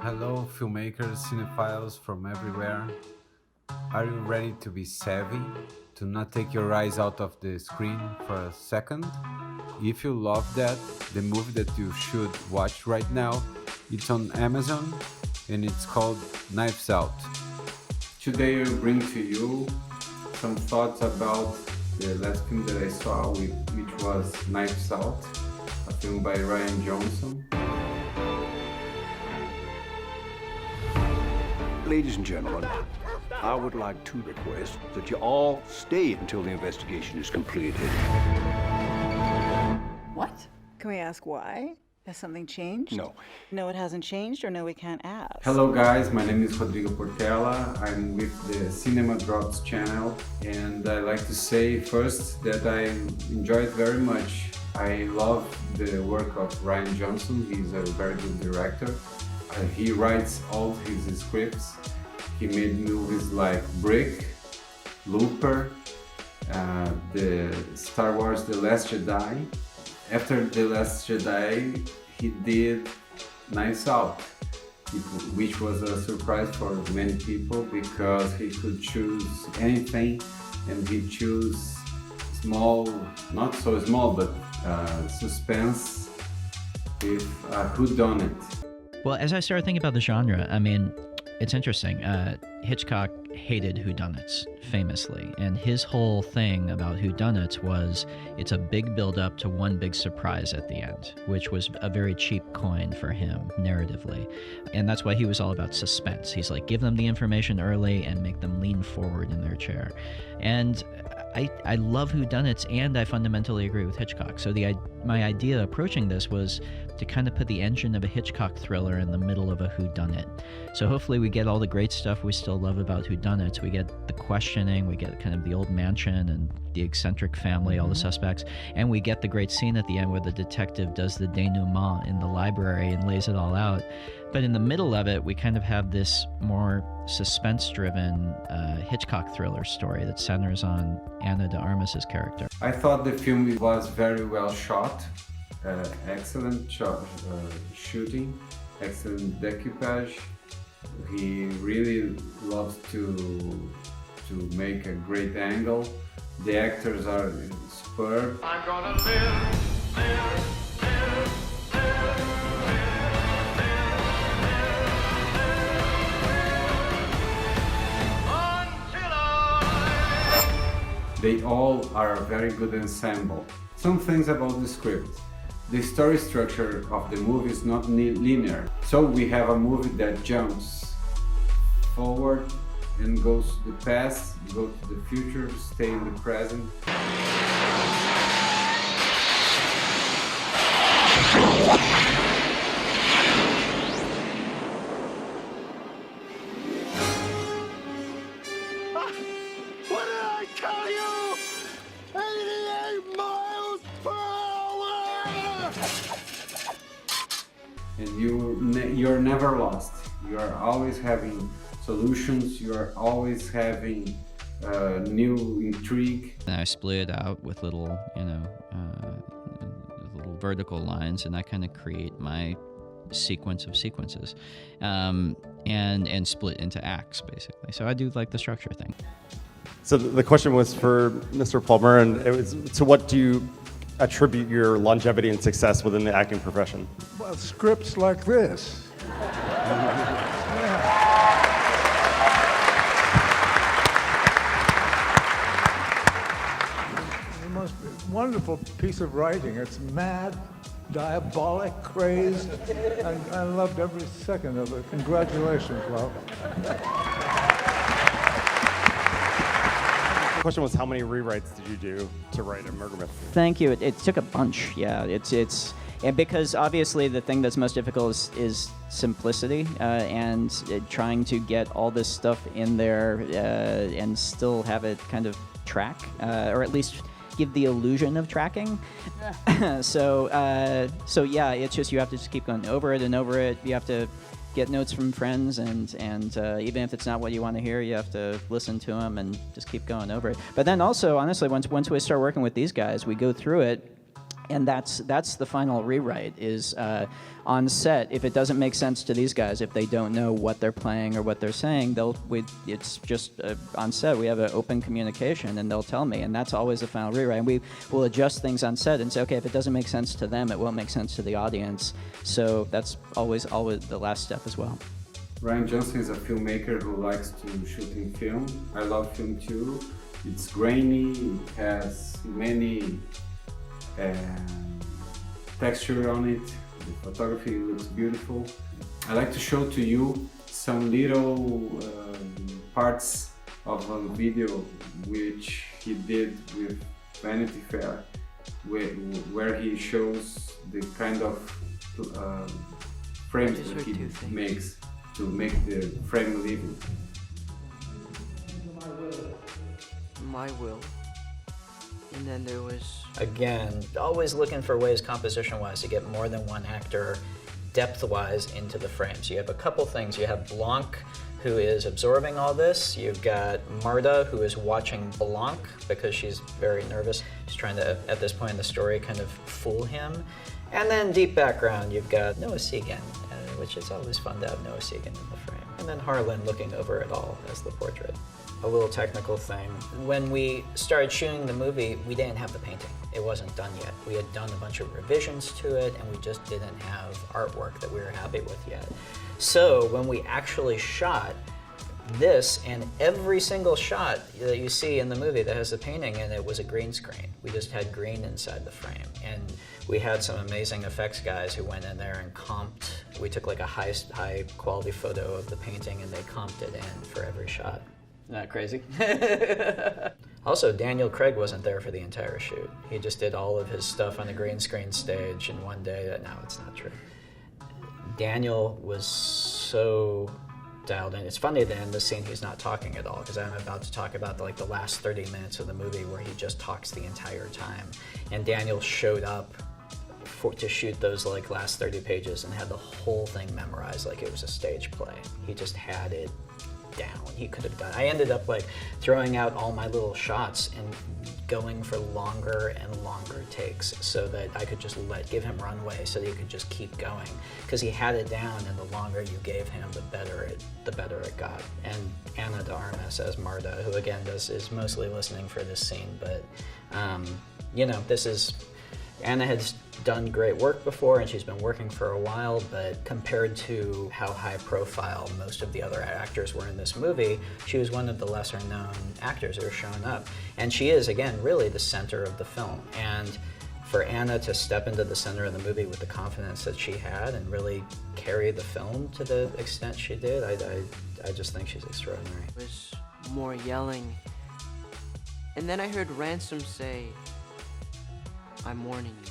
Hello, filmmakers, cinephiles from everywhere. Are you ready to be savvy? To not take your eyes out of the screen for a second? If you love that, the movie that you should watch right now, it's on Amazon and it's called Knives Out. Today I bring to you some thoughts about the last film that I saw, which was Knives Out, a film by Rian Johnson. Ladies and gentlemen, I would like to request that you all stay until the investigation is completed. What? Can we ask why? Has something changed? No. No, it hasn't changed, or no, we can't ask? Hello guys, my name is Rodrigo Portela. I'm with the Cinema Drops channel, and I like to say first that I enjoy it very much. I love the work of Rian Johnson. He's a very good director. He writes all his scripts. He made movies like Brick, Looper, the Star Wars The Last Jedi. After The Last Jedi, he did Knives Out, which was a surprise for many people because he could choose anything, and he chose small, not so small, but suspense with Whodunit. Well, as I started thinking about the genre, I mean, it's interesting. Hitchcock hated whodunits, famously, and his whole thing about whodunits was it's a big build-up to one big surprise at the end, which was a very cheap coin for him, narratively. And that's why he was all about suspense. He's like, give them the information early and make them lean forward in their chair. And I love whodunits, and I fundamentally agree with Hitchcock. So my idea approaching this was to kind of put the engine of a Hitchcock thriller in the middle of a whodunit. So hopefully we get all the great stuff we still love about whodunits. We get the questioning, we get kind of the old mansion and the eccentric family, all the suspects, and we get the great scene at the end where the detective does the denouement in the library and lays it all out. But in the middle of it, we kind of have this more suspense-driven Hitchcock thriller story that centers on Ana de Armas' character. I thought the film was very well shot, excellent shooting, excellent decoupage. He really loves to make a great angle. The actors are superb. I'm gonna live. They all are a very good ensemble. Some things about the script. The story structure of the movie is not linear. So we have a movie that jumps forward and goes to the past, go to the future, stay in the present. What did I tell you? 88 miles per hour! And you're never lost. You are always having solutions. You are always having new intrigue. And I split it out with little, little vertical lines, and I kind of create my sequence of sequences, and split into acts, basically. So I do like the structure thing. So the question was for Mr. Plummer, and it was, to what do you attribute your longevity and success within the acting profession? Well, scripts like this. The most wonderful piece of writing. It's mad, diabolic, crazed, and I loved every second of it. Congratulations, Ralph. The question was, how many rewrites did you do to write a murder mystery? Thank you. It took a bunch. Yeah, it's and because obviously the thing that's most difficult is simplicity and trying to get all this stuff in there and still have it kind of track or at least give the illusion of tracking. So yeah, it's just you have to just keep going over it and over it. You have to get notes from friends, and even if it's not what you want to hear, you have to listen to them and just keep going over it. But then also, honestly, once we start working with these guys, we go through it, And that's the final rewrite, is on set, if it doesn't make sense to these guys, if they don't know what they're playing or what they're saying, it's just on set, we have an open communication, and they'll tell me, and that's always the final rewrite. And we will adjust things on set and say, okay, if it doesn't make sense to them, it won't make sense to the audience. So that's always the last step as well. Rian Johnson is a filmmaker who likes to shoot in film. I love film too. It's grainy, it has many texture on it, the photography looks beautiful. I like to show to you some little parts of a video which he did with Vanity Fair, where he shows the kind of frames that he makes to make the frame living. My will. And then there was... Again, always looking for ways composition-wise to get more than one actor depth-wise into the frame. So you have a couple things. You have Blanc, who is absorbing all this. You've got Marta, who is watching Blanc because she's very nervous. She's trying to, at this point in the story, kind of fool him. And then deep background, you've got Noah Segan, which is always fun to have Noah Segan in the frame. And then Harlan looking over it all as the portrait. A little technical thing. When we started shooting the movie, we didn't have the painting. It wasn't done yet. We had done a bunch of revisions to it, and we just didn't have artwork that we were happy with yet. So when we actually shot this, and every single shot that you see in the movie that has the painting in it was a green screen. We just had green inside the frame. And we had some amazing effects guys who went in there and comped. We took like a high quality photo of the painting and they comped it in for every shot. Isn't that crazy? Also, Daniel Craig wasn't there for the entire shoot. He just did all of his stuff on the green screen stage in one day. No, it's not true. Daniel was so dialed in. It's funny that in this scene he's not talking at all, because I'm about to talk about the last 30 minutes of the movie where he just talks the entire time. And Daniel showed up to shoot those last 30 pages and had the whole thing memorized like it was a stage play. He just had it down. He could have done. I ended up throwing out all my little shots and going for longer and longer takes so that I could just give him runway so that he could just keep going, because he had it down, and the longer you gave him, the better it got. And Ana de Armas as Marta, who again is mostly listening for this scene, but Anna has done great work before, and she's been working for a while, but compared to how high profile most of the other actors were in this movie, she was one of the lesser known actors that are showing up. And she is, again, really the center of the film. And for Anna to step into the center of the movie with the confidence that she had and really carry the film to the extent she did, I just think she's extraordinary. There was more yelling. And then I heard Ransom say, "I'm warning you."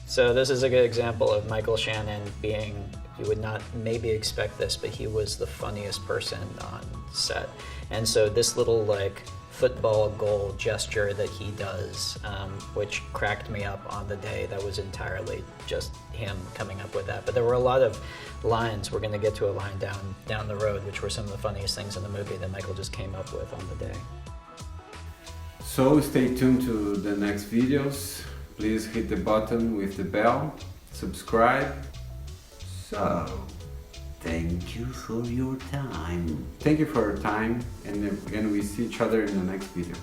So this is a good example of Michael Shannon being, you would not maybe expect this, but he was the funniest person on set. And so this little football goal gesture that he does, which cracked me up on the day, that was entirely just him coming up with that. But there were a lot of lines, we're gonna get to a line down the road, which were some of the funniest things in the movie that Michael just came up with on the day. So stay tuned to the next videos. Please hit the button with the bell, subscribe. So, thank you for your time. Thank you for your time, and we see each other in the next video.